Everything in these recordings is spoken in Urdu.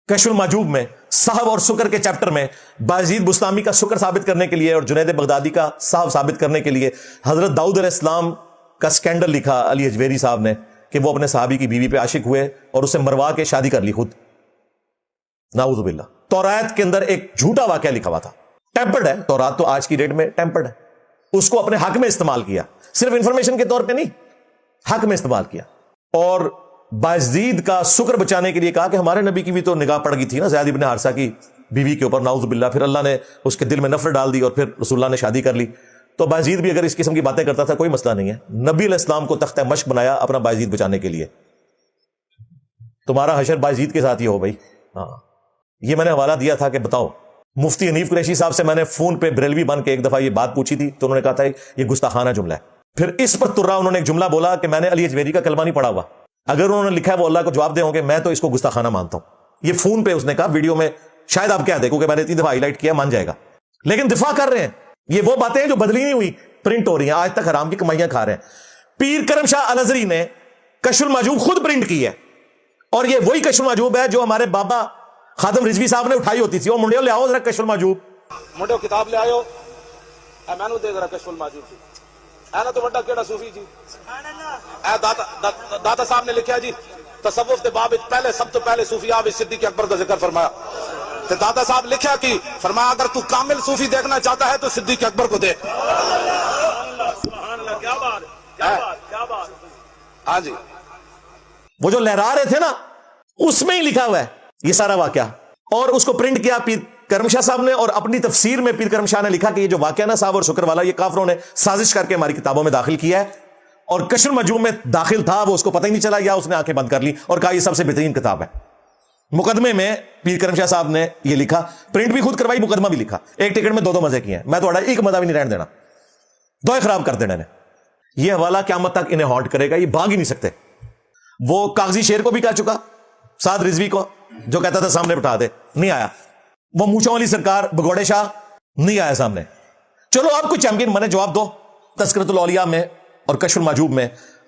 کشف المحجوب میں صحب اور سکر کے چیپٹر میں بایزید بستامی کا سکر ثابت کرنے کے لیے اور جنید بغدادی کا صحب ثابت کرنے کے لیے حضرت داؤد علیہ السلام کا سکینڈل لکھا علی اجویری صاحب نے کہ وہ اپنے صحابی کی بیوی پہ عاشق ہوئے اور اسے مروا کے شادی کر لی خود. نعوذ باللہ. تورات کے اندر ایک جھوٹا واقعہ لکھا ہوا تھا, ٹیمپرڈ ہے تورات تو آج کی ڈیٹ میں ٹیمپرڈ ہے, اس کو اپنے حق میں استعمال کیا, صرف انفارمیشن کے طور پہ نہیں, حق میں استعمال کیا. اور بایزید کا سکر بچانے کے لیے کہا کہ ہمارے نبی کی بھی تو نگاہ پڑ گئی تھی نا زید ابن حارثہ کی بیوی کے اوپر, نعوذ باللہ, پھر اللہ نے اس کے دل میں نفرت ڈال دی اور پھر رسول اللہ نے شادی کر لی. تو بایزید بھی اگر اس قسم کی باتیں کرتا تھا کوئی مسئلہ نہیں ہے. نبی علیہ السلام کو تختہ مشق بنایا اپنا بایزید بچانے کے لیے. تمہارا حشر بایزید کے ساتھ ہی ہو بھائی. ہاں, یہ میں نے حوالہ دیا تھا کہ بتاؤ, مفتی حنیف قریشی صاحب سے میں نے فون پہ بریلوی بن کے ایک دفعہ یہ بات پوچھی تھی تو انہوں نے کہا تھا یہ گستاخانہ جملہ ہے. پھر اس پر ترا انہوں نے ایک جملہ بولا کہ میں نے علی اجویری کا کلمہ نہیں پڑھا ہوا, اگر انہوں نے لکھا ہے وہ اللہ کو جواب دے ہوں گے, میں تو اس کو گستاخانہ مانتا ہوں. یہ فون پہ اس نے کہا, ویڈیو میں شاید آپ کیا دیکھو کہ میں نے 3 دفعہ ہائی لائٹ کیا, مان جائے گا. لیکن دفاع کر رہے ہیں, یہ وہ باتیں ہیں جو بدلی نہیں ہوئی, پرنٹ ہو رہی ہیں, آج تک حرام کی کمائیاں کھا رہے ہیں. پیر کرم شاہ الازری نے کشف المحجوب خود پرنٹ کی ہے, اور یہ وہی کشف المحجوب ہے جو ہمارے بابا خادم رضوی صاحب نے اٹھائی ہوتی تھی. اور منڈیوں لے آؤ ذرا کشف المحجوب, منڈیوں کتاب لے آؤ, اے مینوں دے ذرا کشف المحجوب جی. اے نا تو بڑا کیڑا صوفی جی, اے داتا صاحب نے لکھا جی تصوف کے باب پہلے سب تو پہلے صوفی آپ صدیق اکبر کا ذکر فرمایا. تو داتا صاحب لکھا کہ فرمایا اگر تو کامل صوفی دیکھنا چاہتا ہے تو صدیق اکبر کو دیکھ. کیا بات, کیا بات. ہاں جی, وہ جو لہرا رہے تھے نا اس میں ہی لکھا ہوا ہے یہ سارا واقعہ. اور اس کو پرنٹ کیا پیر کرم شاہ صاحب نے, اور اپنی تفسیر میں پیر کرم شاہ نے لکھا کہ یہ جو واقعہ نا صاحب اور شکر والا, یہ کافروں نے سازش کر کے ہماری کتابوں میں داخل کیا ہے, اور کشف المحجوب میں داخل تھا, وہ اس کو پتہ ہی نہیں چلا, یا اس نے آنکھیں بند کر لی اور کہا یہ سب سے بہترین کتاب ہے. مقدمے میں پیر کرم شاہ صاحب نے یہ لکھا, پرنٹ بھی خود کروائی, مقدمہ بھی لکھا, ایک ٹکٹ میں 2 مزے کیے ہیں. میں تو ایک مزہ بھی نہیں رہن دینا, 2 خراب کر دینا. یہ حوالہ قیامت تک انہیں ہانٹ کرے گا, یہ بھاگ ہی نہیں سکتے. وہ کاغذی شیر کو بھی کہہ چکا, سعد رضوی کو, جو کہتا تھا سامنے بٹھا دے, نہیں آیا. وہ مونچھوں والی سرکار بگوڑے شاہ نہیں آیا سامنے. چلو آپ کو چیمپئن بنے, جواب دو. تذکرۃ الاولیاء میں اور کشف المحجوب میں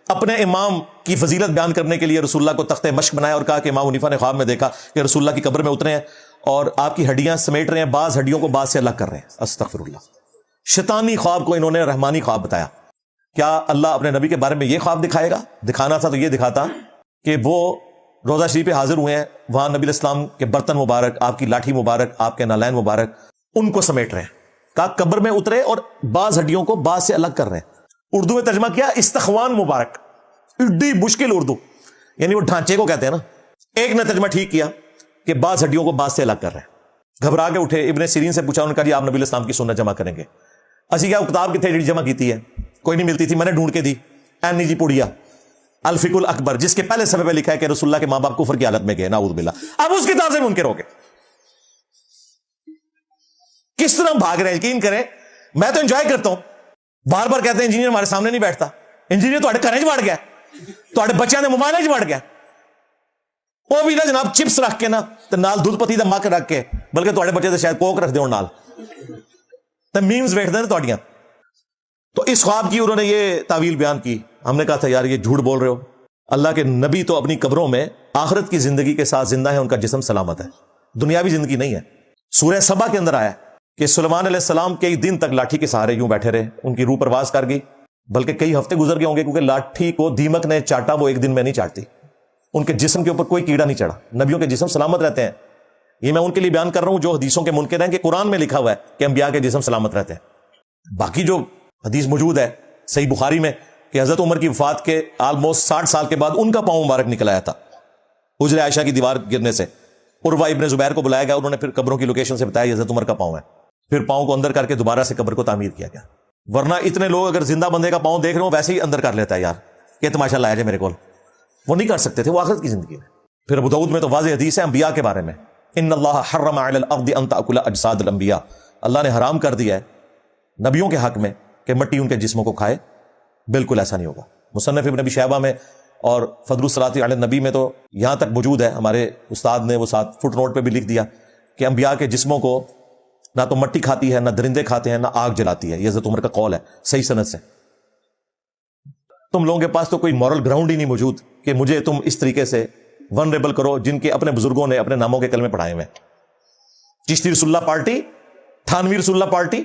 اپنے امام کی فضیلت بیان کرنے کے لیے رسول اللہ کو تختہ مشق بنایا اور کہا کہ امام حنیفہ نے خواب میں دیکھا کہ رسول اللہ کی قبر میں اترے ہیں اور آپ کی ہڈیاں سمیٹ رہے ہیں, بعض ہڈیوں کو بعض سے الگ کر رہے ہیں. استغفر اللہ. شیطانی خواب کو انہوں نے رحمانی خواب بتایا. کیا اللہ اپنے نبی کے بارے میں یہ خواب دکھائے گا؟ دکھانا تھا تو یہ دکھاتا کہ وہ روزہ شریف پہ حاضر ہوئے ہیں, وہاں نبی علیہ السلام کے برتن مبارک, آپ کی لاٹھی مبارک, آپ کے نالین مبارک, ان کو سمیٹ رہے ہیں. کہا قبر میں اترے اور بعض ہڈیوں کو بعض سے الگ کر رہے ہیں. اردو میں ترجمہ کیا استخوان مبارک. ایڈی مشکل اردو, یعنی وہ ڈھانچے کو کہتے ہیں نا. ایک نے ترجمہ ٹھیک کیا کہ بعض ہڈیوں کو بعض سے الگ کر رہے ہیں. گھبرا کے اٹھے, ابن سیرین سے پوچھا, انہوں نے کہا جی آپ نبی علیہ السلام کی سنت جمع کریں گے. اسی کیا کتاب کتنے جڑی جمع کی ہے, کوئی نہیں ملتی تھی, میں نے ڈھونڈ کے دی. این جی پوڑیا الفقہ الاکبر, جس کے پہلے صفحے پہ لکھا ہے کہ رسول اللہ کے ماں باپ کفر کی حالت میں گئے, نعوذ باللہ. اب اس کتاب سے منکر ہو گئے. کس طرح بھاگ رہے ہیں, یقین کریں میں تو انجوائے کرتا ہوں. بار بار کہتے ہیں انجینئر ہمارے سامنے نہیں بیٹھتا. انجینئر تو گھر بڑھ گیا, تو بچوں نے موبائل بڑھ گیا. وہ بھی نا جناب چپس رکھ کے نا نال دودھ پتی دا مک رکھ کے, بلکہ تھوڑے بچے تو شاید کوک رکھ دے نال, تو میمز ویکھدے نے تھوڑیاں. تو اس خواب کی انہوں نے یہ تعویل بیان کی. ہم نے کہا تھا یار یہ جھوٹ بول رہے ہو, اللہ کے نبی تو اپنی قبروں میں آخرت کی زندگی کے ساتھ زندہ ہے, ان کا جسم سلامت ہے, دنیاوی زندگی نہیں ہے. سورہ سبا کے اندر آیا کہ سلیمان علیہ السلام کئی دن تک لاٹھی کے سہارے یوں بیٹھے رہے, ان کی روح پرواز کر گئی, بلکہ کئی ہفتے گزر گئے ہوں گے, کیونکہ لاٹھی کو دیمک نے چاٹا, وہ ایک دن میں نہیں چاٹتی. ان کے جسم کے اوپر کوئی کیڑا نہیں چڑھا, نبیوں کے جسم سلامت رہتے ہیں. یہ میں ان کے لیے بیان کر رہا ہوں جو حدیثوں کے منکر ہیں, کہ قرآن میں لکھا ہوا ہے کہ انبیاء کے جسم سلامت رہتے ہیں. باقی جو حدیث موجود ہے صحیح بخاری میں کہ حضرت عمر کی وفات کے آلموسٹ 60 سال کے بعد ان کا پاؤں مبارک نکل آیا تھا حجر عائشہ کی دیوار گرنے سے. عروہ ابن زبیر کو بلایا گیا, انہوں نے پھر قبروں کی لوکیشن سے بتایا حضرت عمر کا پاؤں ہے. پھر پاؤں کو اندر کر کے دوبارہ سے قبر کو تعمیر کیا گیا. ورنہ اتنے لوگ اگر زندہ بندے کا پاؤں دیکھ رہے ہو ویسے ہی اندر کر لیتا ہے, یار کہ تماشا لایا جائے میرے کو, وہ نہیں کر سکتے تھے, وہ آخرت کی زندگی میں. پھر ابو داؤد میں تو واضح حدیث ہے انبیاء کے بارے میں, ان اللہ حرم علی الارض ان تاکل اجساد الانبیاء, اللہ نے حرام کر دیا ہے نبیوں کے حق میں کہ مٹی ان کے جسموں کو کھائے. بالکل ایسا نہیں ہوگا. مصنف ابن ابی شیبہ میں اور فضل الصلاۃ علی النبی میں تو یہاں تک موجود ہے, ہمارے استاد نے وہ ساتھ فٹ نوٹ پہ بھی لکھ دیا کہ انبیاء کے جسموں کو نہ تو مٹی کھاتی ہے, نہ درندے کھاتے ہیں, نہ آگ جلاتی ہے. یہ حضرت عمر کا قول ہے صحیح سند سے. تم لوگوں کے پاس تو کوئی مورل گراؤنڈ ہی نہیں موجود کہ مجھے تم اس طریقے سے ونریبل کرو جن کے اپنے بزرگوں نے اپنے ناموں کے کلمے پڑھائے ہوئے ہیں. چشتی رسول اللہ پارٹی, تھانوی رسول اللہ پارٹی,